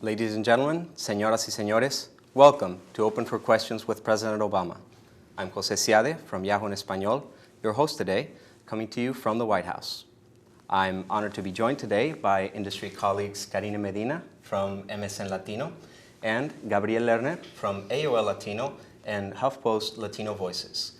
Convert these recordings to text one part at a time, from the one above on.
Ladies and gentlemen, señoras y señores, welcome to Open for Questions with President Obama. I'm José Ciade from Yahoo en Español, your host today, coming to you from the White House. I'm honored to be joined today by industry colleagues Karina Medina from MSN Latino and Gabriel Lerner from AOL Latino and HuffPost LatinoVoices.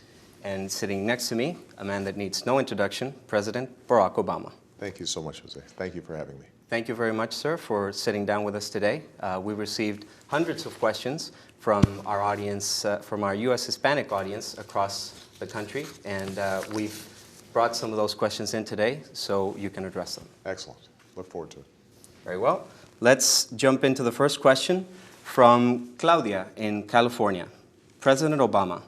And sitting next to me, a man that needs no introduction, President Barack Obama. Thank you so much, Jose. Thank you for having me. Thank you very much, sir, for sitting down with us today. We received hundreds of questions from our audience, from our U.S. Hispanic audience across the country, and we've brought some of those questions in today so you can address them. Excellent. Look forward to it. Very well. Let's jump into the first question from Claudia in California. President Obama,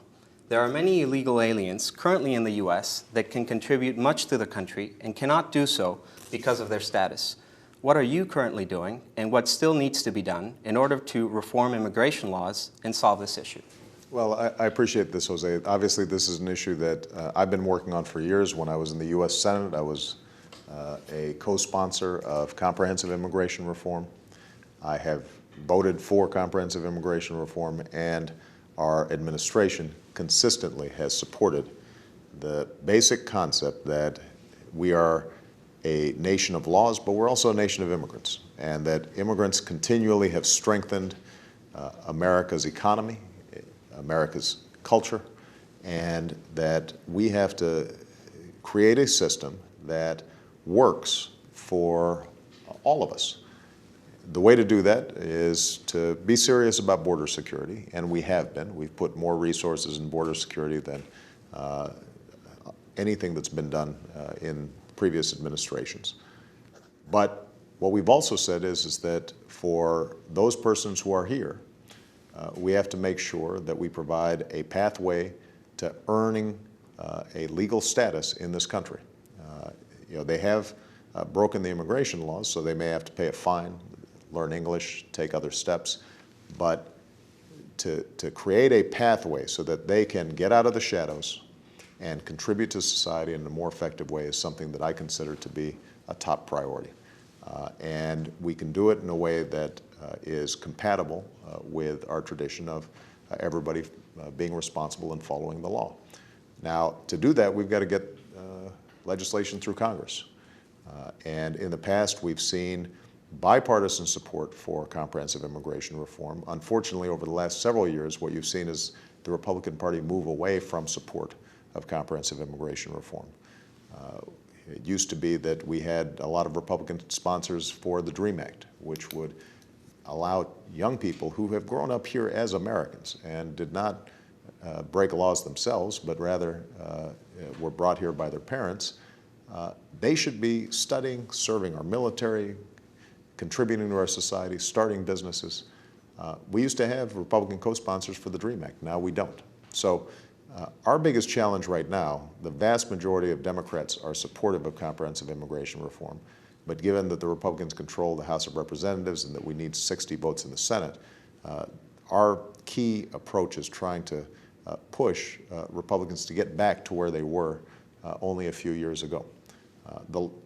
there are many illegal aliens currently in the U.S. that can contribute much to the country and cannot do so because of their status. What are you currently doing, and what still needs to be done in order to reform immigration laws and solve this issue? Well, I appreciate this, Jose. Obviously, this is an issue that I've been working on for years. When I was in the U.S. Senate, I was a co-sponsor of comprehensive immigration reform. I have voted for comprehensive immigration reform, and our administration consistently has supported the basic concept that we are a nation of laws, but we're also a nation of immigrants, and that immigrants continually have strengthened America's economy, America's culture, and that we have to create a system that works for all of us. The way to do that is to be serious about border security, and we have been. We've put more resources in border security than anything that's been done in previous administrations. But what we've also said is that for those persons who are here, we have to make sure that we provide a pathway to earning a legal status in this country. They have broken the immigration laws, so they may have to pay a fine, learn English, take other steps, but to create a pathway so that they can get out of the shadows and contribute to society in a more effective way is something that I consider to be a top priority. And we can do it in a way that is compatible with our tradition of everybody being responsible and following the law. Now, to do that, we've got to get legislation through Congress. And in the past, we've seen bipartisan support for comprehensive immigration reform. Unfortunately, over the last several years, what you've seen is the Republican Party move away from support of comprehensive immigration reform. It used to be that we had a lot of Republican sponsors for the DREAM Act, which would allow young people who have grown up here as Americans and did not break laws themselves, but rather were brought here by their parents. They should be studying, serving our military, contributing to our society, starting businesses. We used to have Republican co-sponsors for the DREAM Act. Now we don't. So our biggest challenge right now, the vast majority of Democrats are supportive of comprehensive immigration reform, but given that the Republicans control the House of Representatives and that we need 60 votes in the Senate, our key approach is trying to push Republicans to get back to where they were only a few years ago.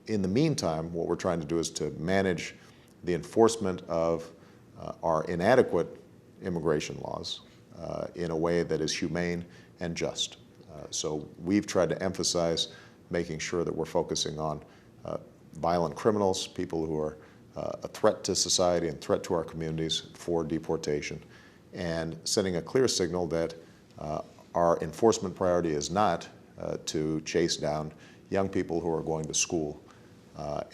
In the meantime, what we're trying to do is to manage the enforcement of our inadequate immigration laws in a way that is humane and just. So we've tried to emphasize making sure that we're focusing on violent criminals, people who are a threat to society and threat to our communities for deportation, and sending a clear signal that our enforcement priority is not to chase down young people who are going to school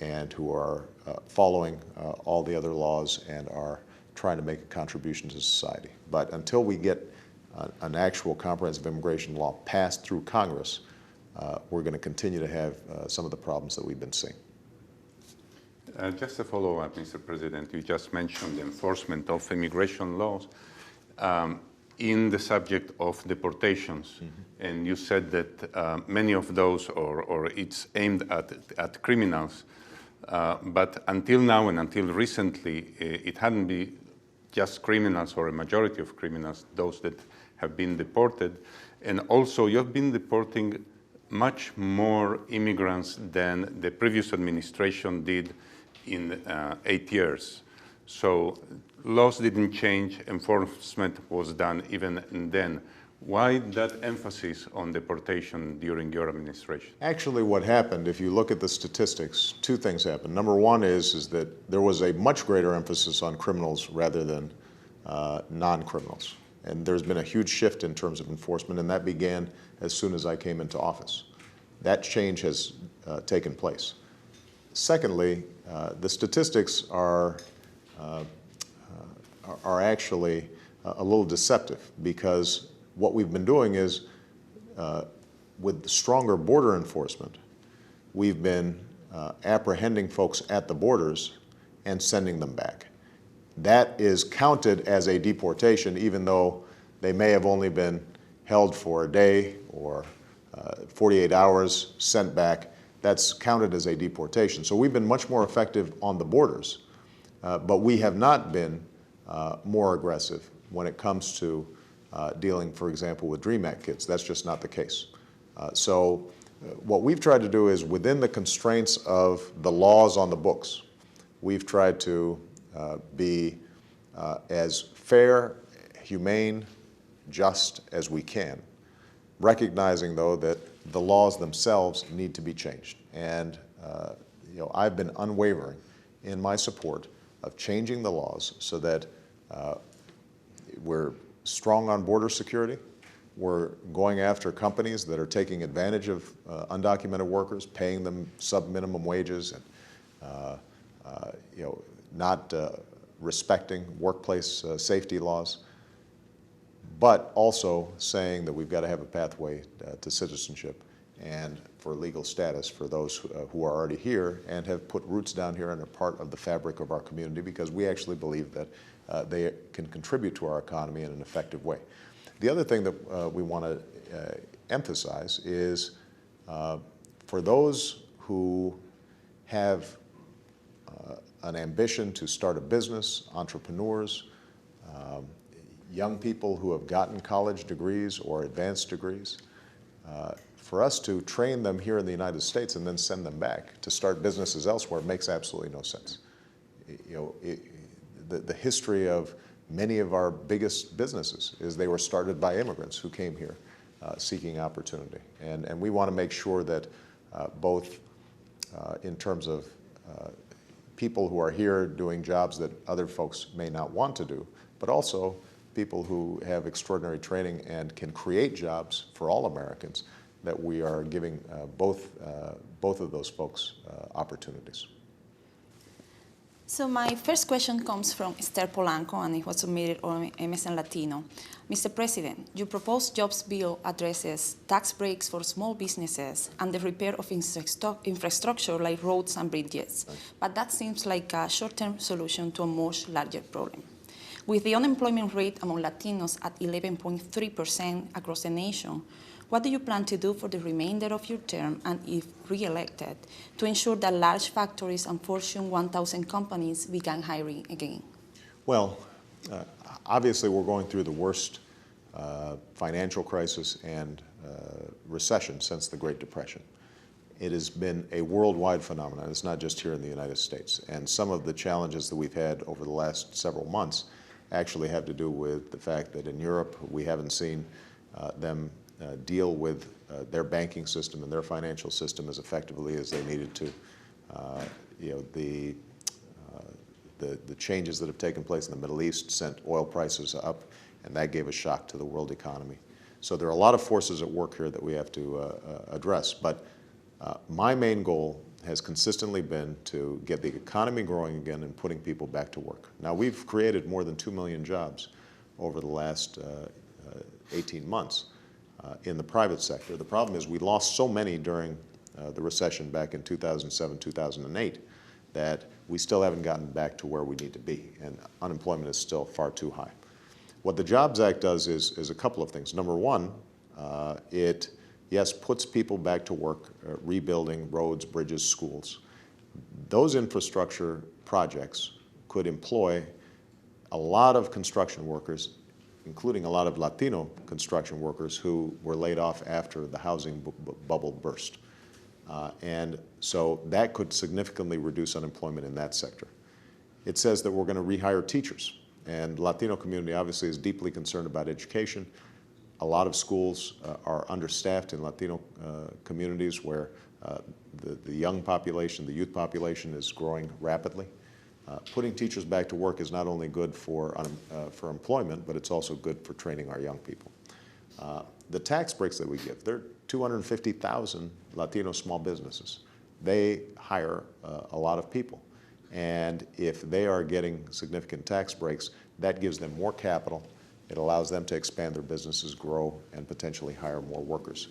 and who are following all the other laws and are trying to make a contribution to society. But until we get an actual comprehensive immigration law passed through Congress, we're going to continue to have some of the problems that we've been seeing. Just a follow-up, Mr. President. You just mentioned the enforcement of immigration laws in the subject of deportations. Mm-hmm. And you said that many of those, or it's aimed at criminals. But until now and until recently, it hadn't been just criminals or a majority of criminals, those that have been deported. And also, you have been deporting much more immigrants than the previous administration did in 8 years. So laws didn't change, enforcement was done even then. Why that emphasis on deportation during your administration? Actually, what happened, if you look at the statistics, two things happened. Number one is that there was a much greater emphasis on criminals rather than non-criminals. And there's been a huge shift in terms of enforcement, and that began as soon as I came into office. That change has taken place. Secondly, the statistics are actually a little deceptive, because what we've been doing is, with stronger border enforcement, we've been apprehending folks at the borders and sending them back. That is counted as a deportation, even though they may have only been held for a day or 48 hours, sent back. That's counted as a deportation. So we've been much more effective on the borders, but we have not been more aggressive when it comes to dealing, for example, with DREAM Act kids. That's just not the case. So what we've tried to do is, within the constraints of the laws on the books, we've tried to be as fair, humane, just as we can, recognizing, though, that the laws themselves need to be changed. And I've been unwavering in my support of changing the laws so that we're strong on border security. We're going after companies that are taking advantage of undocumented workers, paying them sub-minimum wages, and not respecting workplace safety laws, but also saying that we've got to have a pathway to citizenship and for legal status for those who are already here and have put roots down here and are part of the fabric of our community, because we actually believe that they can contribute to our economy in an effective way. The other thing that we want to emphasize is, for those who have an ambition to start a business, entrepreneurs, young people who have gotten college degrees or advanced degrees, for us to train them here in the United States and then send them back to start businesses elsewhere makes absolutely no sense. The history of many of our biggest businesses is they were started by immigrants who came here seeking opportunity. And we want to make sure that both in terms of people who are here doing jobs that other folks may not want to do, but also people who have extraordinary training and can create jobs for all Americans, that we are giving both of those folks opportunities. So my first question comes from Esther Polanco, and it was submitted on MSN Latino. Mr. President, your proposed jobs bill addresses tax breaks for small businesses and the repair of infrastructure like roads and bridges. But that seems like a short-term solution to a much larger problem. With the unemployment rate among Latinos at 11.3% across the nation, what do you plan to do for the remainder of your term, and if re-elected, to ensure that large factories and Fortune 1000 companies begin hiring again? Well, obviously we're going through the worst financial crisis and recession since the Great Depression. It has been a worldwide phenomenon. It's not just here in the United States. And some of the challenges that we've had over the last several months actually have to do with the fact that in Europe we haven't seen them deal with their banking system and their financial system as effectively as they needed to. The changes that have taken place in the Middle East sent oil prices up, and that gave a shock to the world economy. So there are a lot of forces at work here that we have to address. But my main goal has consistently been to get the economy growing again and putting people back to work. Now, we've created more than 2 million jobs over the last 18 months in the private sector. The problem is we lost so many during the recession back in 2007, 2008, that we still haven't gotten back to where we need to be, and unemployment is still far too high. What the Jobs Act does is a couple of things. Number one, it, yes, puts people back to work, rebuilding roads, bridges, schools. Those infrastructure projects could employ a lot of construction workers, including a lot of Latino construction workers who were laid off after the housing bubble burst. And so that could significantly reduce unemployment in that sector. it says that we're going to rehire teachers. And the Latino community obviously is deeply concerned about education. A lot of schools are understaffed in Latino communities where the young population, the youth population is growing rapidly. Putting teachers back to work is not only good for employment, but it's also good for training our young people. The tax breaks that we give, there are 250,000 Latino small businesses. They hire a lot of people. And if they are getting significant tax breaks, that gives them more capital. It allows them to expand their businesses, grow, and potentially hire more workers.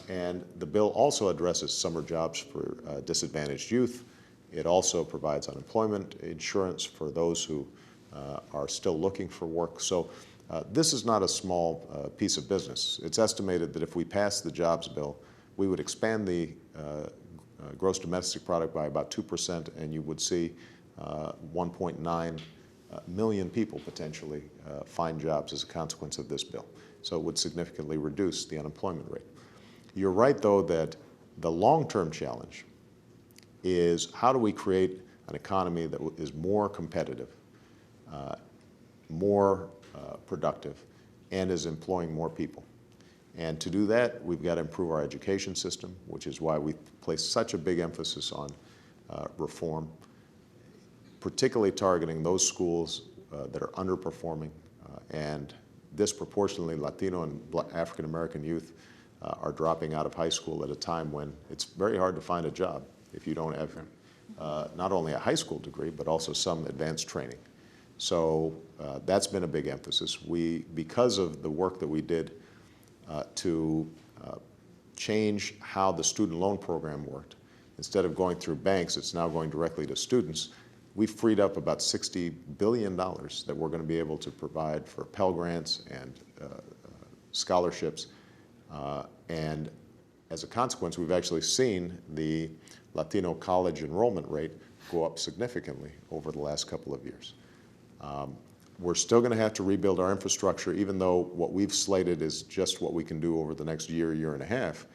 And the bill also addresses summer jobs for disadvantaged youth. It also provides unemployment insurance for those who are still looking for work. So this is not a small piece of business. It's estimated that if we pass the jobs bill, we would expand the gross domestic product by about 2%, and you would see 1.9 million people potentially find jobs as a consequence of this bill. So it would significantly reduce the unemployment rate. You're right, though, that the long-term challenge is how do we create an economy that is more competitive, more productive, and is employing more people. And to do that, we've got to improve our education system, which is why we place such a big emphasis on reform, particularly targeting those schools that are underperforming and disproportionately Latino and African American youth are dropping out of high school at a time when it's very hard to find a job if you don't have not only a high school degree, but also some advanced training. So that's been a big emphasis. Because of the work that we did to change how the student loan program worked, instead of going through banks, it's now going directly to students. We've freed up about $60 billion that we're going to be able to provide for Pell Grants and scholarships. And as a consequence, we've actually seen the Latino college enrollment rate go up significantly over the last couple of years. We're still going to have to rebuild our infrastructure, even though what we've slated is just what we can do over the next year, year and a half.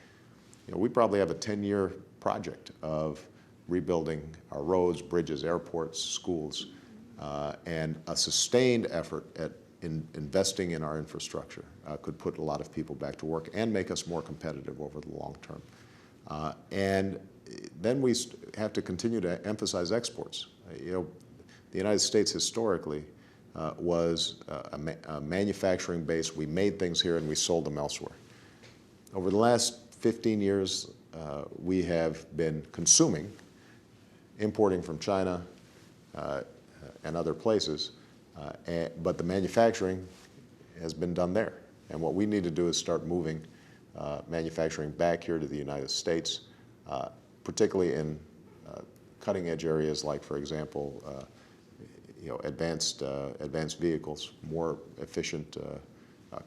You know, we probably have a 10-year project of rebuilding our roads, bridges, airports, schools, and a sustained effort at investing in our infrastructure could put a lot of people back to work and make us more competitive over the long term. And then we have to continue to emphasize exports. You know, the United States historically was a manufacturing base. We made things here and we sold them elsewhere. Over the last 15 years, we have been consuming, importing from China and other places, but the manufacturing has been done there. And what we need to do is start moving manufacturing back here to the United States, particularly in cutting-edge areas like, for example, advanced vehicles, more efficient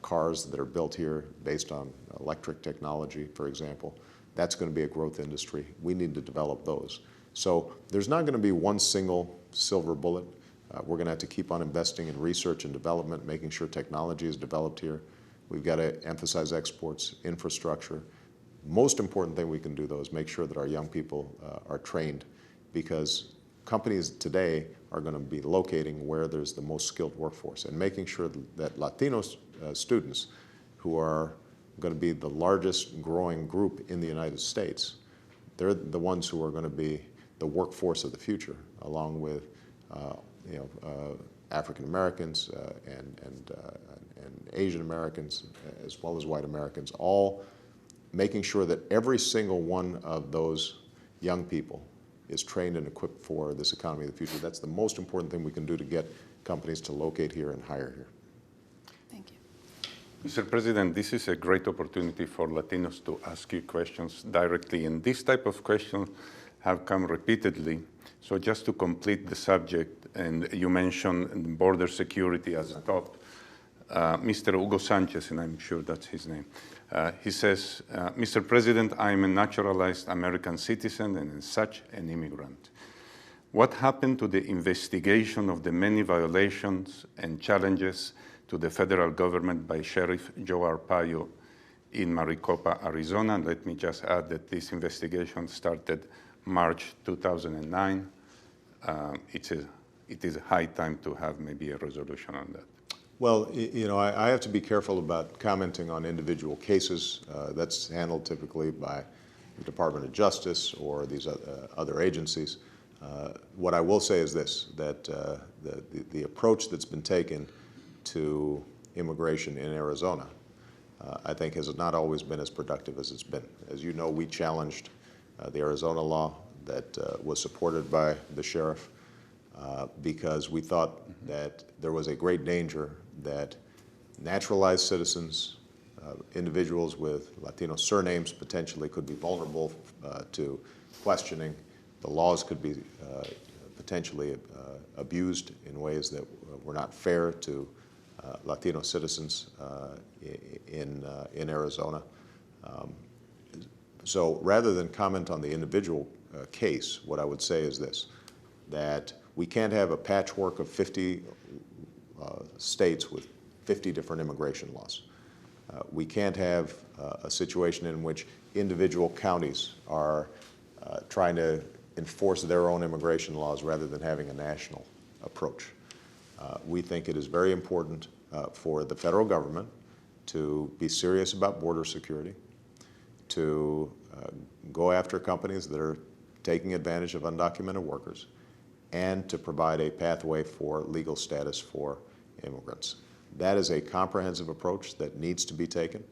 cars that are built here based on electric technology, for example. That's going to be a growth industry. We need to develop those. So there's not going to be one single silver bullet. We're going to have to keep on investing in research and development, making sure technology is developed here. We've got to emphasize exports, infrastructure. Most important thing we can do, though, is make sure that our young people are trained, because companies today are going to be locating where there's the most skilled workforce, and making sure that Latino students, who are going to be the largest growing group in the United States, they're the ones who are going to be the workforce of the future, along with African Americans and Asian Americans, as well as white Americans, all making sure that every single one of those young people is trained and equipped for this economy of the future. That's the most important thing we can do to get companies to locate here and hire here. Thank you. Mr. President, this is a great opportunity for Latinos to ask you questions directly, and this type of questions have come repeatedly. So just to complete the subject, and you mentioned border security as a top, Mr. Hugo Sanchez, and I'm sure that's his name, he says, Mr. President, I'm a naturalized American citizen and as such an immigrant. What happened to the investigation of the many violations and challenges to the federal government by Sheriff Joe Arpaio in Maricopa, Arizona? And let me just add that this investigation started March 2009. It's an it is high time to have maybe a resolution on that. Well, I have to be careful about commenting on individual cases. That's handled typically by the Department of Justice or these other agencies. What I will say is this, that the approach that's been taken to immigration in Arizona, I think has not always been as productive as it's been. As you know, we challenged the Arizona law that was supported by the sheriff because we thought that there was a great danger that naturalized citizens, individuals with Latino surnames potentially could be vulnerable to questioning. The laws could be potentially abused in ways that were not fair to Latino citizens in Arizona. So rather than comment on the individual case, what I would say is this, that we can't have a patchwork of 50 states with 50 different immigration laws. We can't have a situation in which individual counties are trying to enforce their own immigration laws rather than having a national approach. We think it is very important for the federal government to be serious about border security, to go after companies that are taking advantage of undocumented workers, and to provide a pathway for legal status for immigrants. That is a comprehensive approach that needs to be taken.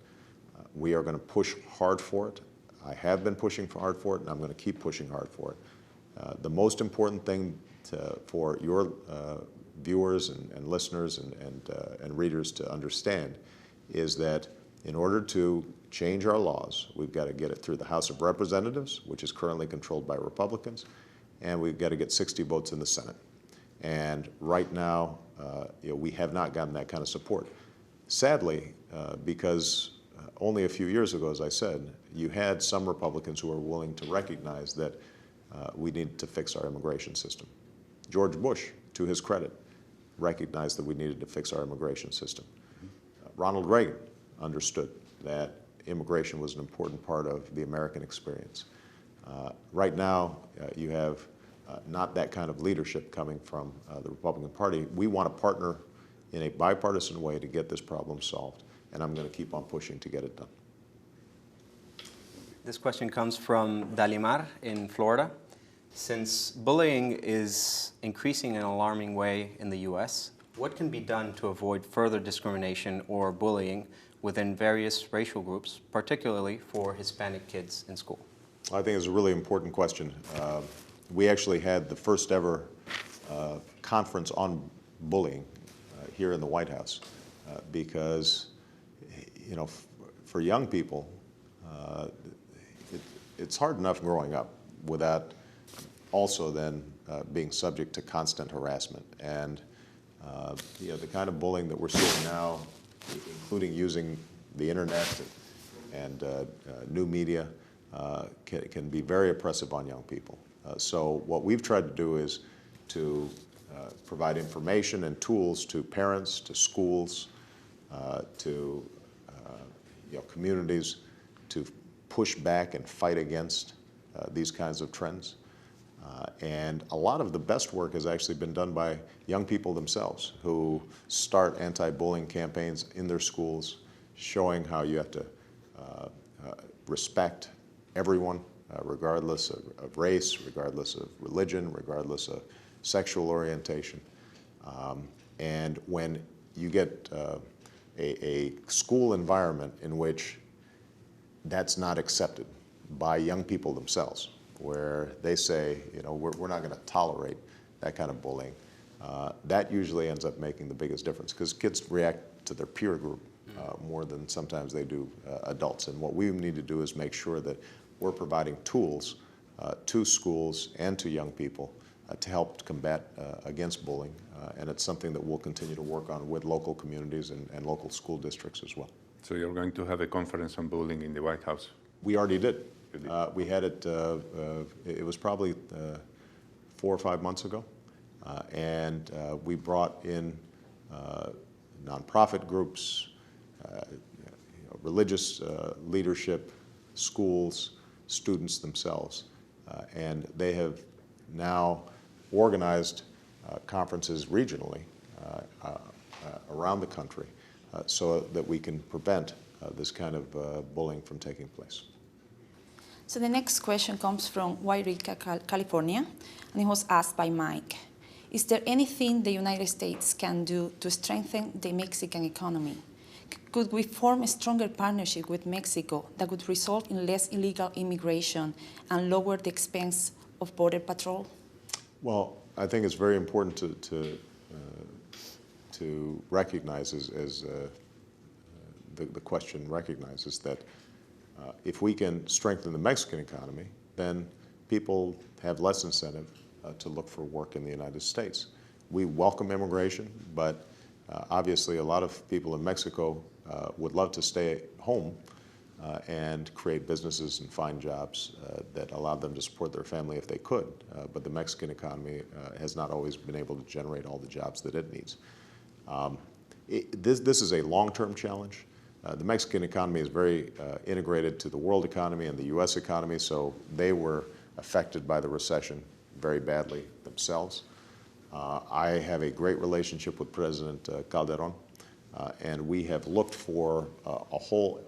We are going to push hard for it. I have been pushing hard for it, and I'm going to keep pushing hard for it. The most important thing for your viewers and listeners and readers to understand is that in order to change our laws, we've got to get it through the House of Representatives, which is currently controlled by Republicans, and we've got to get 60 votes in the Senate. And right now, we have not gotten that kind of support. Sadly, because only a few years ago, as I said, you had some Republicans who were willing to recognize that we need to fix our immigration system. George Bush, to his credit, recognized that we needed to fix our immigration system. Ronald Reagan understood that immigration was an important part of the American experience. Right now, you have not that kind of leadership coming from the Republican Party. We want to partner in a bipartisan way to get this problem solved, and I'm going to keep on pushing to get it done. This question comes from Dalimar in Florida. Since bullying is increasing in an alarming way in the U.S., what can be done to avoid further discrimination or bullying within various racial groups, particularly for Hispanic kids in school? I think it's a really important question. We actually had the first ever conference on bullying here in the White House because, for young people, it's hard enough growing up without also then being subject to constant harassment. And the kind of bullying that we're seeing now, including using the internet and new media, can be very oppressive on young people. So what we've tried to do is to provide information and tools to parents, to schools, to communities to push back and fight against these kinds of trends. And a lot of the best work has actually been done by young people themselves who start anti-bullying campaigns in their schools, showing how you have to respect everyone, regardless of race, regardless of religion, regardless of sexual orientation. And when you get a school environment in which that's not accepted by young people themselves, where they say, we're not going to tolerate that kind of bullying, that usually ends up making the biggest difference because kids react to their peer group more than sometimes they do adults. And what we need to do is make sure that we're providing tools to schools and to young people to help combat against bullying. And it's something that we'll continue to work on with local communities and local school districts as well. So you're going to have a conference on bullying in the White House? We already did. We had it, it was probably 4 or 5 months ago. And we brought in nonprofit groups, religious leadership, schools, students themselves. And they have now organized conferences regionally around the country so that we can prevent this kind of bullying from taking place. So the next question comes from Wairika, California, and it was asked by Mike. Is there anything the United States can do to strengthen the Mexican economy? Could we form a stronger partnership with Mexico that would result in less illegal immigration and lower the expense of border patrol? Well, I think it's very important to recognize, as the question recognizes, that if we can strengthen the Mexican economy, then people have less incentive to look for work in the United States. We welcome immigration, but obviously a lot of people in Mexico would love to stay home and create businesses and find jobs that allow them to support their family if they could. But the Mexican economy has not always been able to generate all the jobs that it needs. This is a long-term challenge. The Mexican economy is very integrated to the world economy and the U.S. economy, so they were affected by the recession very badly themselves. I have a great relationship with President Calderon, and we have looked for a whole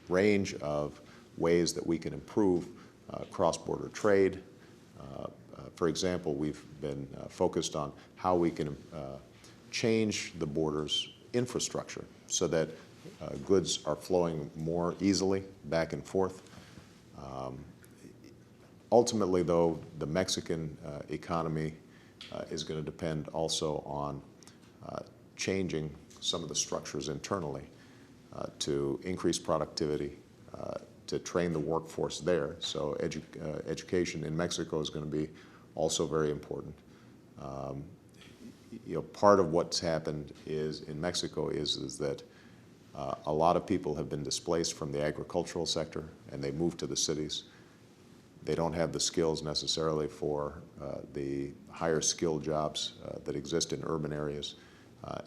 range of ways that we can improve cross-border trade. For example, we've been focused on how we can change the border's infrastructure so that goods are flowing more easily back and forth. Ultimately, though, the Mexican economy is going to depend also on changing some of the structures internally to increase productivity, to train the workforce there. So education in Mexico is going to be also very important. Part of what's happened in Mexico is that a lot of people have been displaced from the agricultural sector and they moved to the cities. They don't have the skills necessarily for the higher skilled jobs that exist in urban areas.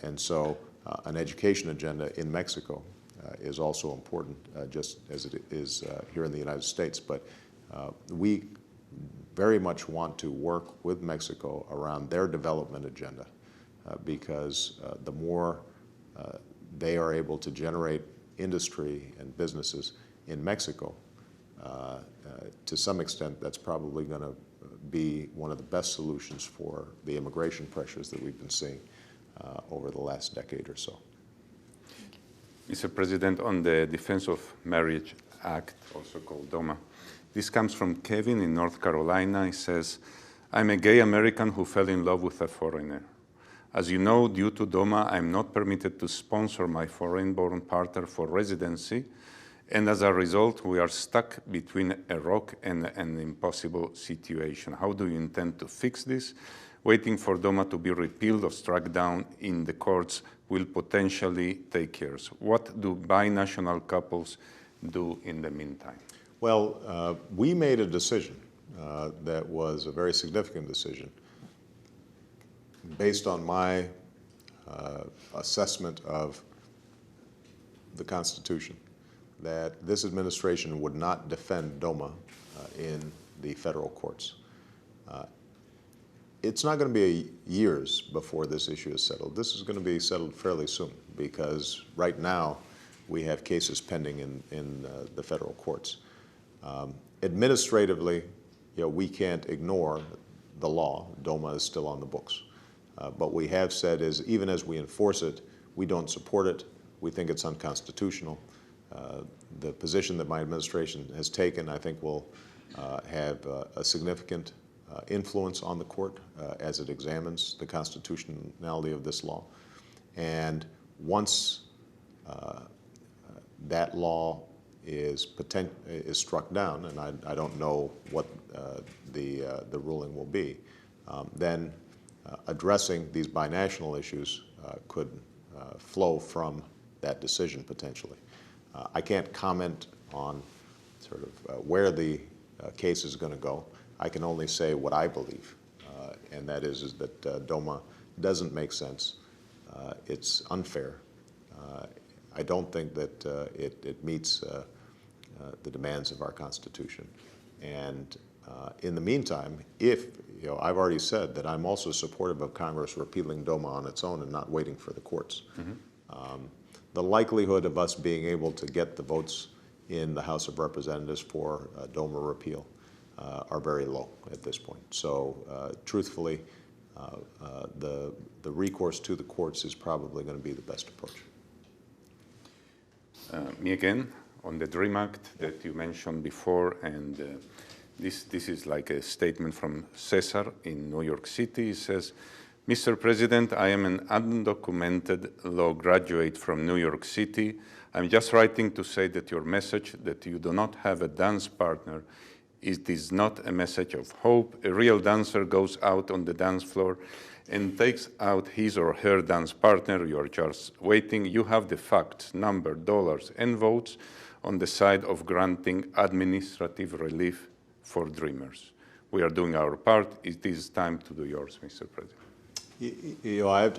And so an education agenda in Mexico is also important, just as it is here in the United States. But we very much want to work with Mexico around their development agenda because the more they are able to generate industry and businesses in Mexico, to some extent, that's probably going to be one of the best solutions for the immigration pressures that we've been seeing over the last decade or so. Mr. President, on the Defense of Marriage Act, also called DOMA, this comes from Kevin in North Carolina. He says, I'm a gay American who fell in love with a foreigner. As you know, due to DOMA, I'm not permitted to sponsor my foreign-born partner for residency, and as a result, we are stuck between a rock and an impossible situation. How do you intend to fix this? Waiting for DOMA to be repealed or struck down in the courts will potentially take years. What do binational couples do in the meantime? Well, we made a decision that was a very significant decision based on my assessment of the Constitution, that this administration would not defend DOMA in the federal courts. It's not going to be years before this issue is settled. This is going to be settled fairly soon because right now we have cases pending in the federal courts. Administratively, we can't ignore the law. DOMA is still on the books. But we have said is even as we enforce it, we don't support it. We think it's unconstitutional. The position that my administration has taken, I think, will have a significant influence on the court as it examines the constitutionality of this law. And once that law is struck down, and I don't know what the ruling will be, then addressing these binational issues could flow from that decision potentially. I can't comment on sort of where the case is going to go. I can only say what I believe, and that is that DOMA doesn't make sense. It's unfair. I don't think that it meets the demands of our Constitution. And In the meantime, if, I've already said that I'm also supportive of Congress repealing DOMA on its own and not waiting for the courts. The likelihood of us being able to get the votes in the House of Representatives for DOMA repeal are very low at this point. So truthfully, the recourse to the courts is probably going to be the best approach. Me again, on the DREAM Act that you mentioned before, and this is like a statement from Cesar in New York City. He says, Mr. President, I am an undocumented law graduate from New York City. I'm just writing to say that your message that you do not have a dance partner is not a message of hope. A real dancer goes out on the dance floor and takes out his or her dance partner. You are just waiting. You have the facts, number, dollars, and votes on the side of granting administrative relief for dreamers. We are doing our part. It is time to do yours, Mr. President.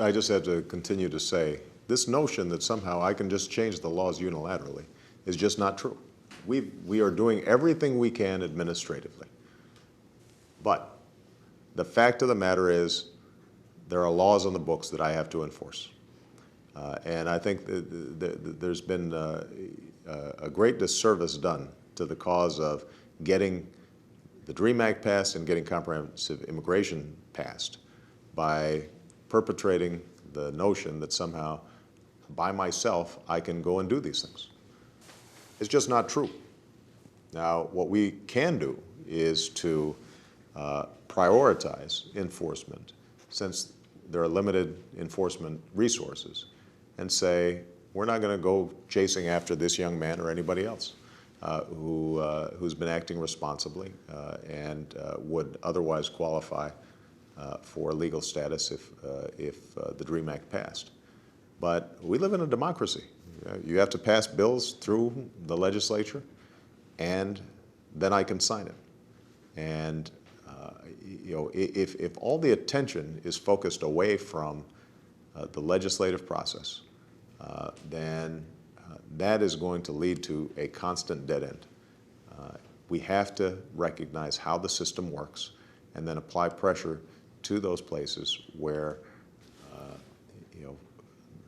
I just have to continue to say, this notion that somehow I can just change the laws unilaterally is just not true. We are doing everything we can administratively. But the fact of the matter is, there are laws on the books that I have to enforce. And I think there's been a great disservice done to the cause of getting the DREAM Act passed and getting comprehensive immigration passed by perpetrating the notion that somehow by myself I can go and do these things. It's just not true. Now, what we can do is to prioritize enforcement, since there are limited enforcement resources, and say, we're not going to go chasing after this young man or anybody else who's been acting responsibly and would otherwise qualify for legal status if the DREAM Act passed. But we live in a democracy. You have to pass bills through the legislature, and then I can sign it. And if all the attention is focused away from the legislative process, then that is going to lead to a constant dead end. We have to recognize how the system works and then apply pressure to those places where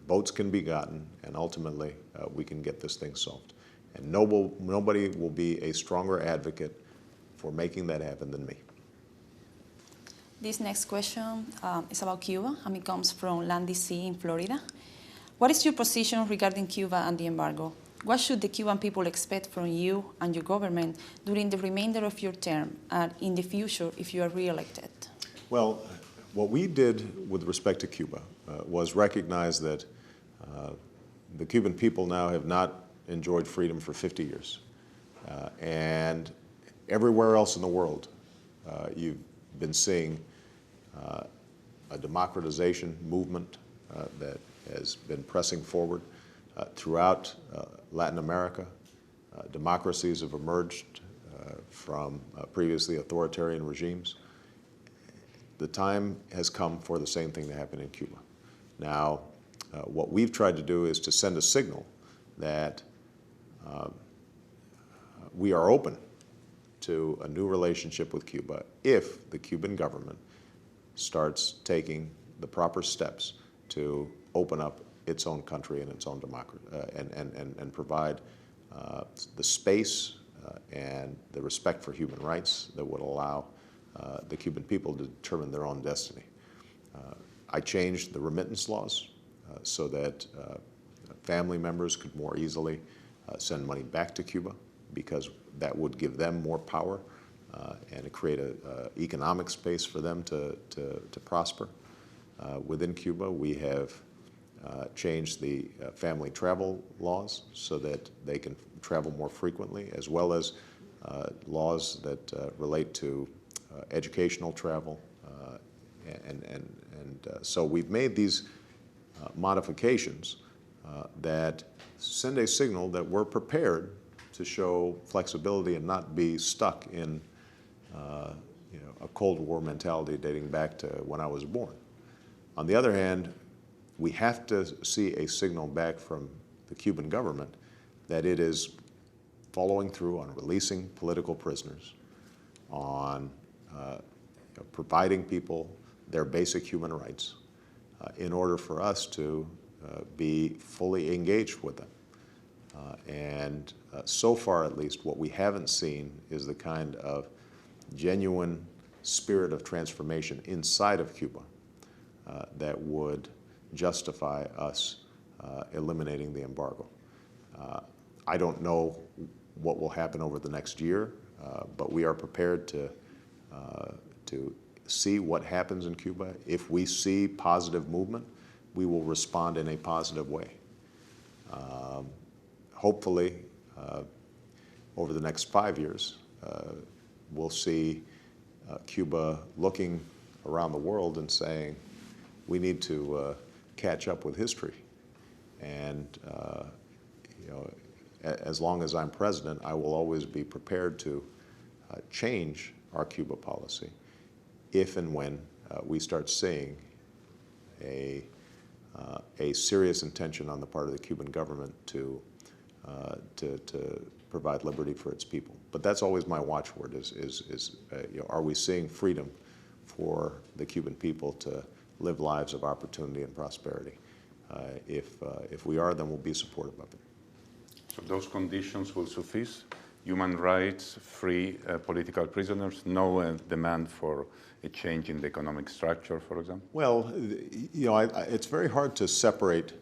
votes can be gotten, and ultimately we can get this thing solved. And nobody will be a stronger advocate for making that happen than me. This next question is about Cuba, and it comes from Landy C. in Florida. What is your position regarding Cuba and the embargo? What should the Cuban people expect from you and your government during the remainder of your term and in the future if you are re-elected? Well, what we did with respect to Cuba was recognize that the Cuban people now have not enjoyed freedom for 50 years. And everywhere else in the world, you've been seeing a democratization movement that has been pressing forward throughout Latin America. Democracies have emerged from previously authoritarian regimes. The time has come for the same thing to happen in Cuba. Now, what we've tried to do is to send a signal that we are open to a new relationship with Cuba if the Cuban government starts taking the proper steps to open up its own country and its own democracy and provide the space and the respect for human rights that would allow the Cuban people to determine their own destiny. I changed the remittance laws so that family members could more easily send money back to Cuba, because that would give them more power and create an economic space for them to prosper. Within Cuba, we have changed the family travel laws so that they can travel more frequently, as well as laws that relate to educational travel. So we've made these modifications that send a signal that we're prepared to show flexibility and not be stuck in a Cold War mentality dating back to when I was born. On the other hand, we have to see a signal back from the Cuban government that it is following through on releasing political prisoners, on providing people their basic human rights in order for us to be fully engaged with them. And so far, at least, what we haven't seen is the kind of genuine spirit of transformation inside of Cuba that would justify us eliminating the embargo. I don't know what will happen over the next year, but we are prepared to see what happens in Cuba. If we see positive movement, we will respond in a positive way. Hopefully, over the next 5 years, we'll see Cuba looking around the world and saying, we need to catch up with history. And as long as I'm president, I will always be prepared to change our Cuba policy if and when we start seeing a serious intention on the part of the Cuban government to provide liberty for its people. But that's always my watchword: are we seeing freedom for the Cuban people to live lives of opportunity and prosperity? If we are, then we'll be supportive of it. So those conditions will suffice? Human rights, free political prisoners, no demand for a change in the economic structure, for example? Well, it's very hard to separate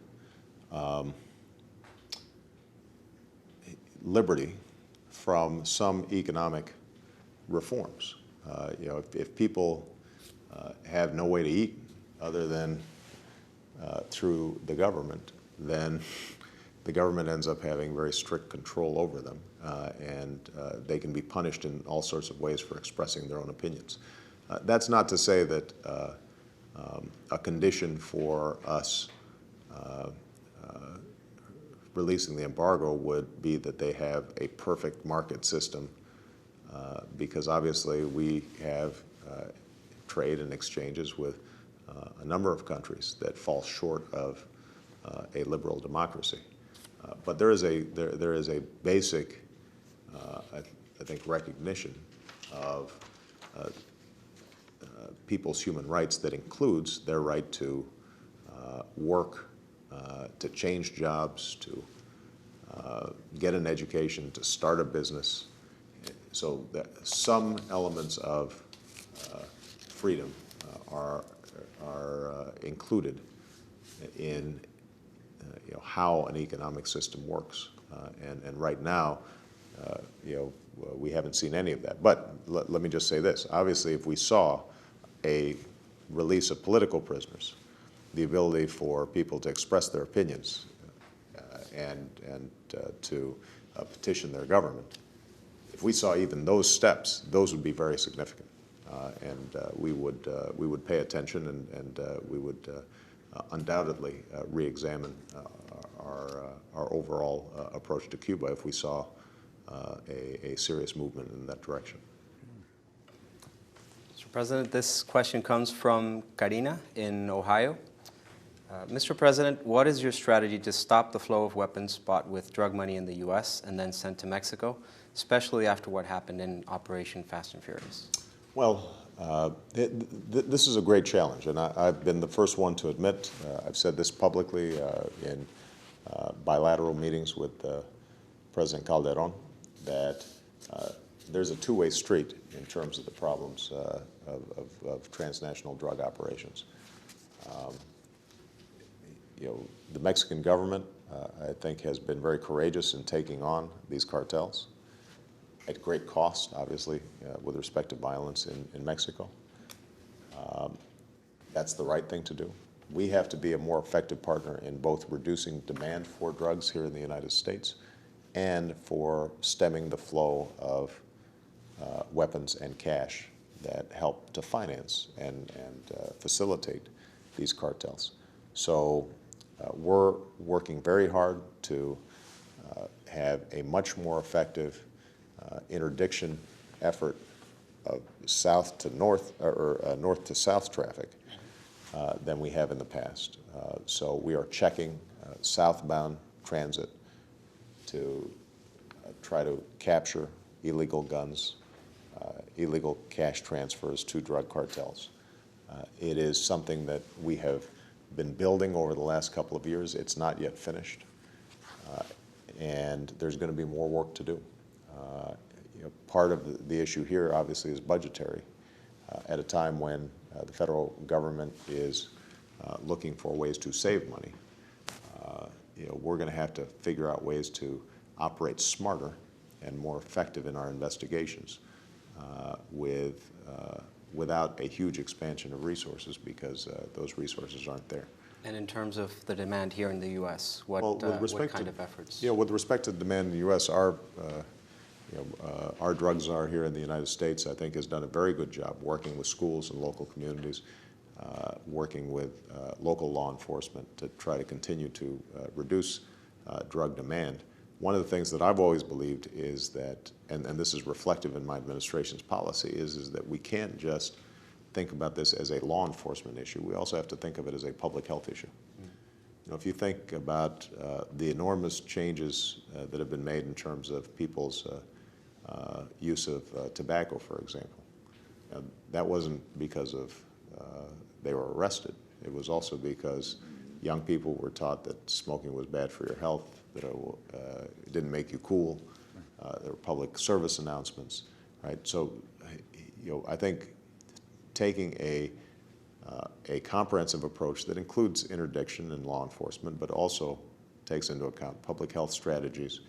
liberty from some economic reforms. If people have no way to eat other than through the government, then the government ends up having very strict control over them, and they can be punished in all sorts of ways for expressing their own opinions. That's not to say that a condition for us releasing the embargo would be that they have a perfect market system, because obviously we have trade and exchanges with a number of countries that fall short of a liberal democracy. But there is a basic, I think, recognition of people's human rights that includes their right to work, to change jobs, to get an education, to start a business. So that some elements of freedom are included in how an economic system works. And right now, we haven't seen any of that. But let me just say this. Obviously, if we saw a release of political prisoners, the ability for people to express their opinions and to petition their government, if we saw even those steps, those would be very significant. And we would pay attention, and we would undoubtedly re-examine our overall approach to Cuba if we saw a serious movement in that direction. Mr. President, this question comes from Karina in Ohio. Mr. President, what is your strategy to stop the flow of weapons bought with drug money in the U.S. and then sent to Mexico, especially after what happened in Operation Fast and Furious? Well, this is a great challenge, and I've been the first one to admit, I've said this publicly in bilateral meetings with President Calderon, that there's a two-way street in terms of the problems of transnational drug operations. The Mexican government, I think, has been very courageous in taking on these cartels at great cost, obviously, with respect to violence in Mexico. That's the right thing to do. We have to be a more effective partner in both reducing demand for drugs here in the United States and for stemming the flow of weapons and cash that help to finance and facilitate these cartels. So we're working very hard to have a much more effective interdiction effort of south to north, or north to south traffic than we have in the past. So we are checking southbound transit to try to capture illegal guns illegal cash transfers to drug cartels. It is something that we have been building over the last couple of years. It's not yet finished, and there's going to be more work to do. Part of the issue here, obviously, is budgetary. At a time when the federal government is looking for ways to save money, we're going to have to figure out ways to operate smarter and more effective in our investigations without a huge expansion of resources, because those resources aren't there. And in terms of the demand here in the U.S., what kind of efforts? With respect to demand in the U.S., our drug czar here in the United States, I think, has done a very good job working with schools and local communities, working with local law enforcement to try to continue to reduce drug demand. One of the things that I've always believed is that, and this is reflective in my administration's policy, is that we can't just think about this as a law enforcement issue. We also have to think of it as a public health issue. If you think about the enormous changes that have been made in terms of people's use of tobacco, for example, that wasn't because of they were arrested. It was also because young people were taught that smoking was bad for your health, that it didn't make you cool. There were public service announcements, right? So, I think taking a comprehensive approach that includes interdiction and law enforcement, but also takes into account public health strategies,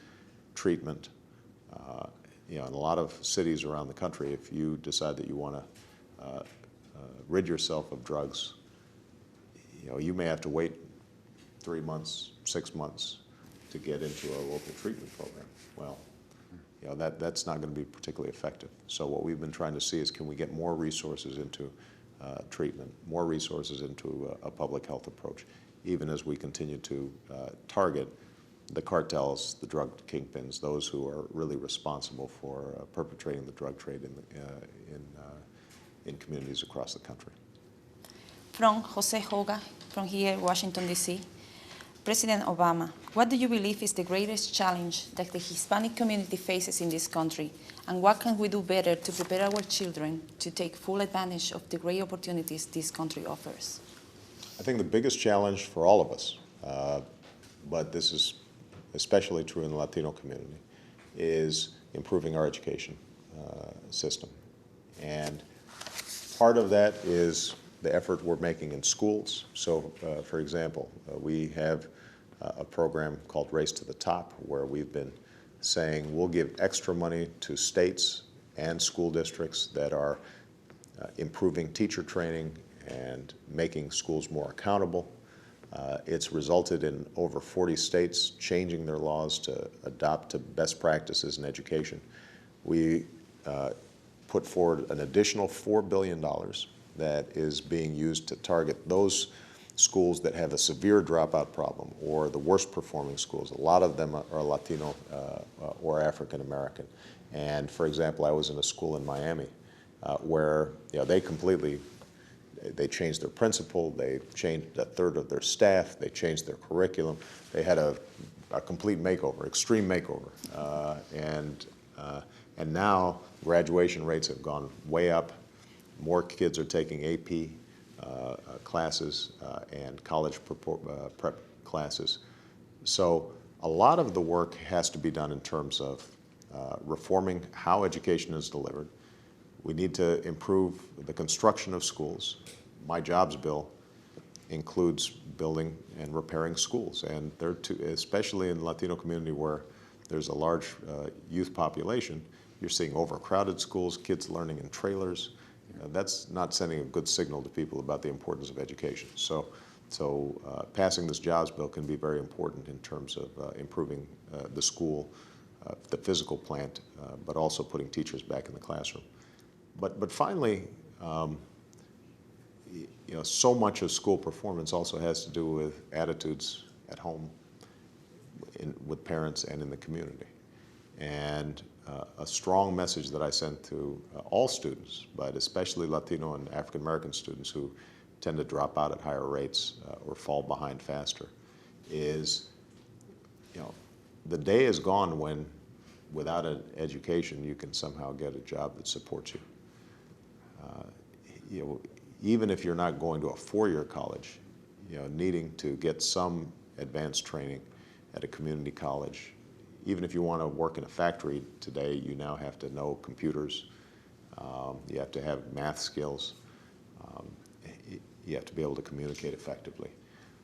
treatment. In a lot of cities around the country, if you decide that you want to rid yourself of drugs, you may have to wait 3 months, 6 months to get into a local treatment program. Well, that's not going to be particularly effective. So what we've been trying to see is, can we get more resources into treatment, more resources into a public health approach, even as we continue to target the cartels, the drug kingpins, those who are really responsible for perpetrating the drug trade in communities across the country. From Jose Hoga, from here, Washington, D.C. President Obama, what do you believe is the greatest challenge that the Hispanic community faces in this country, and what can we do better to prepare our children to take full advantage of the great opportunities this country offers? I think the biggest challenge for all of us, but this is especially true in the Latino community, is improving our education system. And part of that is the effort we're making in schools. So, for example, we have a program called Race to the Top, where we've been saying we'll give extra money to states and school districts that are improving teacher training and making schools more accountable. It's resulted in over 40 states changing their laws to adopt to best practices in education. We put forward an additional $4 billion that is being used to target those schools that have a severe dropout problem, or the worst performing schools. A lot of them are Latino or African American. And for example, I was in a school in Miami where they changed their principal, they changed a third of their staff, they changed their curriculum. They had a complete makeover, extreme makeover. And now graduation rates have gone way up. More kids are taking AP classes and college prep classes. So a lot of the work has to be done in terms of reforming how education is delivered. We need to improve the construction of schools. My jobs bill includes building and repairing schools, and especially in the Latino community where there's a large youth population, you're seeing overcrowded schools, kids learning in trailers. That's not sending a good signal to people about the importance of education. So passing this jobs bill can be very important in terms of improving the school, the physical plant, but also putting teachers back in the classroom. But finally, so much of school performance also has to do with attitudes at home, with parents and in the community. And a strong message that I sent to all students, but especially Latino and African American students who tend to drop out at higher rates or fall behind faster, is the day is gone when without an education, you can somehow get a job that supports you. Even if you're not going to a four-year college, needing to get some advanced training at a community college. Even if you want to work in a factory today, you now have to know computers. You have to have math skills. You have to be able to communicate effectively.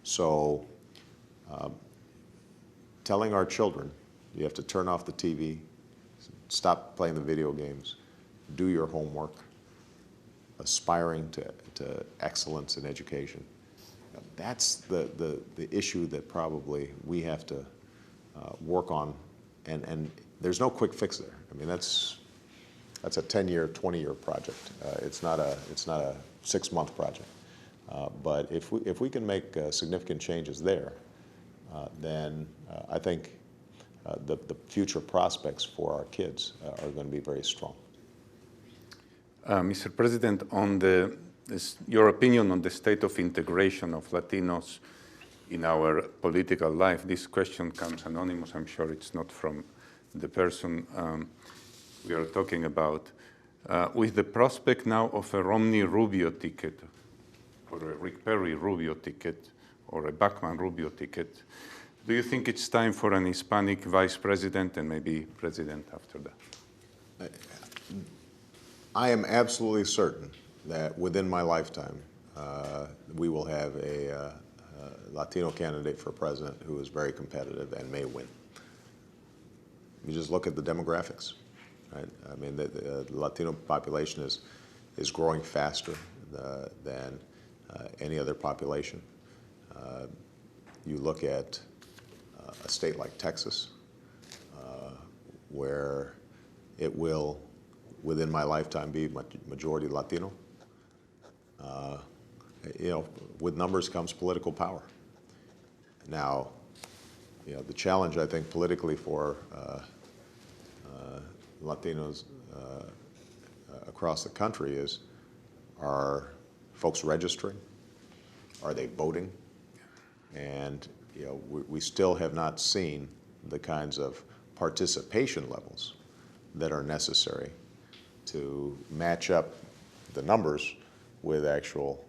So telling our children, you have to turn off the TV, stop playing the video games, do your homework, aspiring to excellence in education. That's the issue that probably we have to work on, and there's no quick fix there. I mean, that's a 10-year, 20-year project. It's not a 6-month project. But if we can make significant changes there, then I think the future prospects for our kids are going to be very strong. Mr. President, on your opinion on the state of integration of Latinos in our political life. This question comes anonymous. I'm sure it's not from the person we are talking about. With the prospect now of a Romney-Rubio ticket, or a Rick Perry-Rubio ticket, or a Bachmann-Rubio ticket, do you think it's time for an Hispanic vice president and maybe president after that? I am absolutely certain that within my lifetime, we will have a Latino candidate for president who is very competitive and may win. You just look at the demographics, right? I mean, the Latino population is growing faster than any other population. You look at a state like Texas, where it will, within my lifetime, be majority Latino. With numbers comes political power. Now, the challenge, I think, politically for Latinos across the country is, are folks registering? Are they voting? And we still have not seen the kinds of participation levels that are necessary to match up the numbers with actual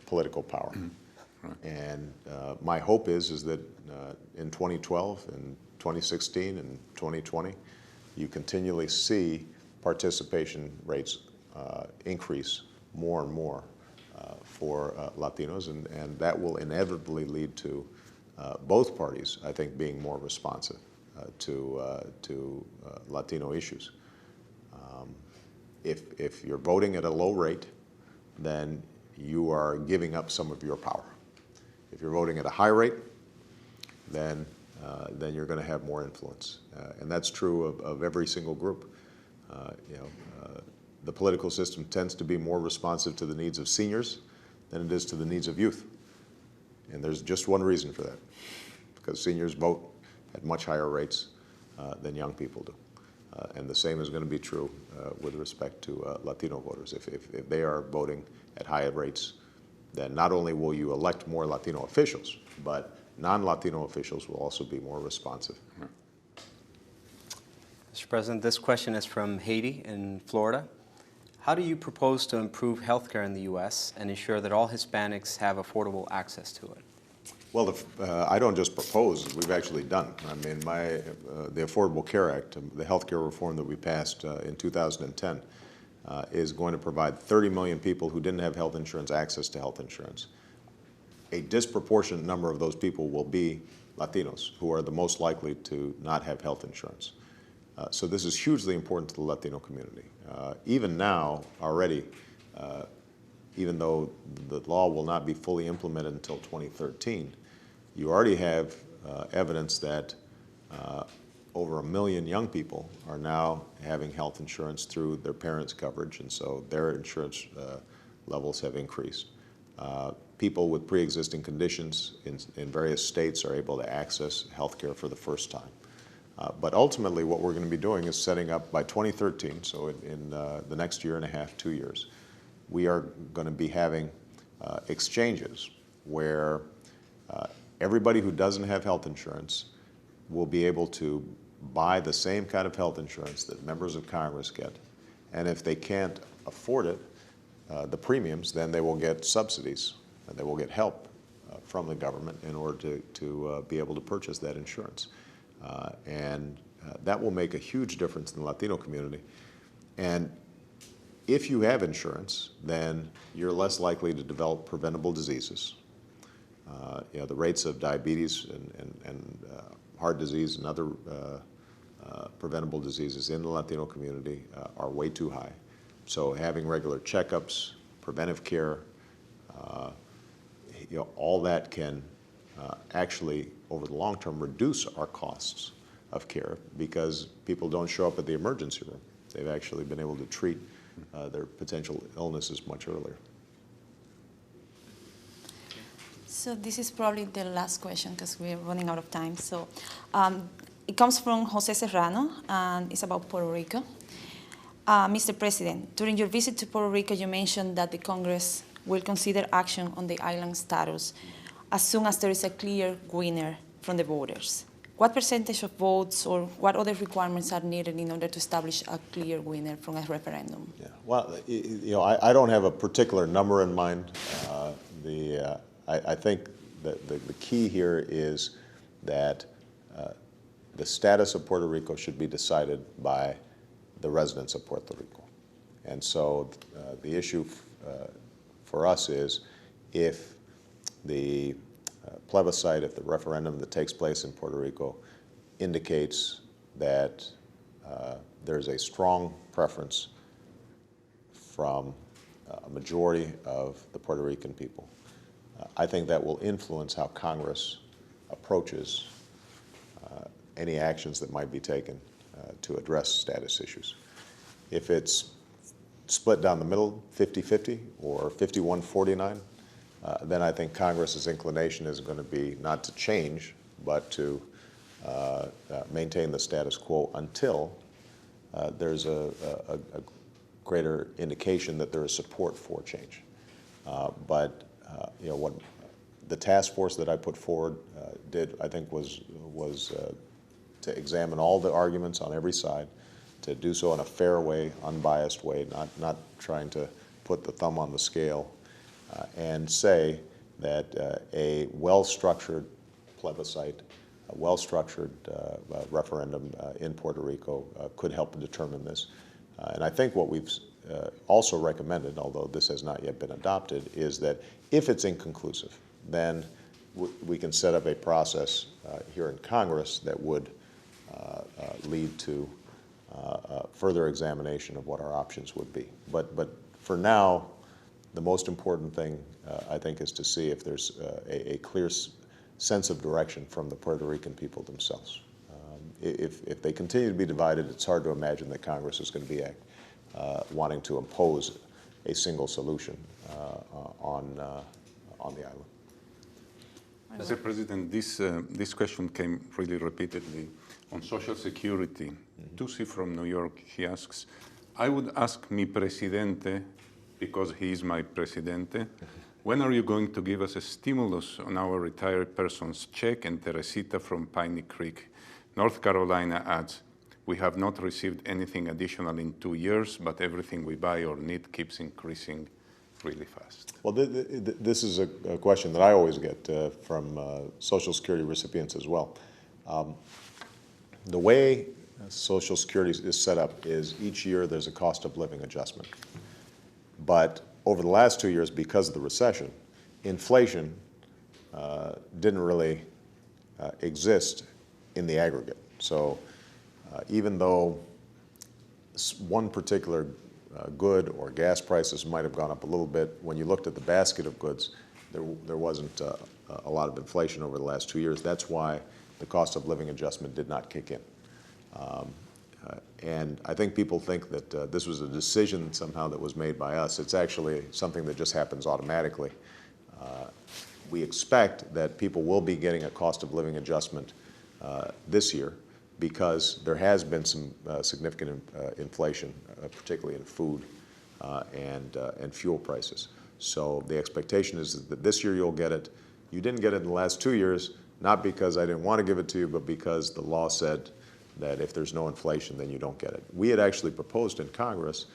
political power. Mm-hmm. Right. And my hope is that in 2012, and 2016, and 2020, you continually see participation rates increase more and more for Latinos, and that will inevitably lead to both parties, I think, being more responsive to Latino issues. If you're voting at a low rate, then you are giving up some of your power. If you're voting at a high rate, then you're going to have more influence, and that's true of every single group. The political system tends to be more responsive to the needs of seniors than it is to the needs of youth, and there's just one reason for that: because seniors vote at much higher rates than young people do. And the same is going to be true with respect to Latino voters. If they are voting at higher rates, then not only will you elect more Latino officials, but non-Latino officials will also be more responsive. Mr. President, this question is from Haiti in Florida. How do you propose to improve healthcare in the U.S. and ensure that all Hispanics have affordable access to it? Well, I don't just propose, we've actually done. I mean, the Affordable Care Act, the health care reform that we passed in 2010, is going to provide 30 million people who didn't have health insurance access to health insurance. A disproportionate number of those people will be Latinos, who are the most likely to not have health insurance. So this is hugely important to the Latino community. Even now, already, even though the law will not be fully implemented until 2013, you already have evidence that over 1 million young people are now having health insurance through their parents' coverage, and so their insurance levels have increased. People with pre-existing conditions in various states are able to access health care for the first time. But ultimately, what we're going to be doing is setting up by 2013, so in the next year and a half, 2 years, we are going to be having exchanges where everybody who doesn't have health insurance will be able to buy the same kind of health insurance that members of Congress get. And if they can't afford it, the premiums, then they will get subsidies and they will get help from the government in order to be able to purchase that insurance. And that will make a huge difference in the Latino community. And if you have insurance, then you're less likely to develop preventable diseases. The rates of diabetes and heart disease and other preventable diseases in the Latino community are way too high. So having regular checkups, preventive care, all that can actually, over the long term, reduce our costs of care because people don't show up at the emergency room. They've actually been able to treat their potential illnesses much earlier. So this is probably the last question because we're running out of time. So it comes from Jose Serrano, and it's about Puerto Rico. Mr. President, during your visit to Puerto Rico, you mentioned that the Congress will consider action on the island status as soon as there is a clear winner from the voters. What percentage of votes or what other requirements are needed in order to establish a clear winner from a referendum? Yeah. Well, I don't have a particular number in mind. I think that the key here is that the status of Puerto Rico should be decided by the residents of Puerto Rico. And so the issue for us is if the plebiscite, if the referendum that takes place in Puerto Rico indicates that there's a strong preference from a majority of the Puerto Rican people, I think that will influence how Congress approaches any actions that might be taken to address status issues. If it's split down the middle, 50-50 or 51-49, then I think Congress's inclination is going to be not to change, but to maintain the status quo until there's a greater indication that there is support for change. But what the task force that I put forward did, I think, was to examine all the arguments on every side, to do so in a fair way, unbiased way, not trying to put the thumb on the scale, and say that a well-structured plebiscite, a well-structured referendum in Puerto Rico could help determine this. And I think what we've also recommended, although this has not yet been adopted, is that if it's inconclusive, then we can set up a process here in Congress that would lead to further examination of what our options would be. But for now, the most important thing, I think, is to see if there's a clear sense of direction from the Puerto Rican people themselves. If they continue to be divided, it's hard to imagine that Congress is going to be wanting to impose a single solution on the island. Mr. President, this question came really repeatedly on Social Security. Tusi from New York, he asks, I would ask mi presidente, because he is my presidente, when are you going to give us a stimulus on our retired persons check? And Teresita from Piney Creek, North Carolina adds, we have not received anything additional in 2 years, but everything we buy or need keeps increasing really fast. Well, this is a question that I always get from Social Security recipients as well. The way Social Security is set up is each year there's a cost of living adjustment. But over the last 2 years, because of the recession, inflation didn't really exist in the aggregate. So even though one particular good or gas prices might have gone up a little bit, when you looked at the basket of goods, there wasn't a lot of inflation over the last 2 years. That's why the cost of living adjustment did not kick in. And I think people think that this was a decision somehow that was made by us. It's actually something that just happens automatically. We expect that people will be getting a cost of living adjustment this year because there has been some significant inflation, particularly in food and fuel prices. So the expectation is that this year you'll get it. You didn't get it in the last 2 years, not because I didn't want to give it to you, but because the law said that if there's no inflation, then you don't get it. We had actually proposed in Congress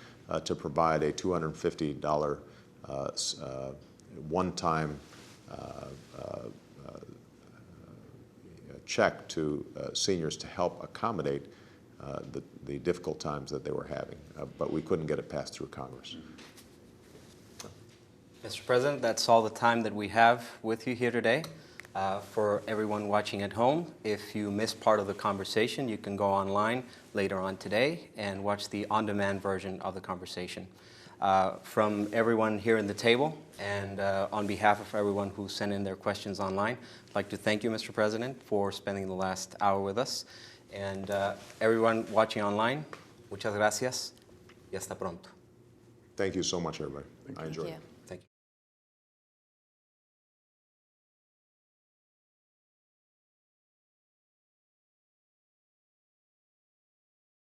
to provide a $250 one-time check to seniors to help accommodate the difficult times that they were having, but we couldn't get it passed through Congress. Mr. President, that's all the time that we have with you here today. For everyone watching at home, if you missed part of the conversation, you can go online later on today and watch the on-demand version of the conversation. From everyone here in the table and on behalf of everyone who sent in their questions online, I'd like to thank you, Mr. President, for spending the last hour with us. And everyone watching online, muchas gracias y hasta pronto. Thank you so much, everybody. I enjoyed it.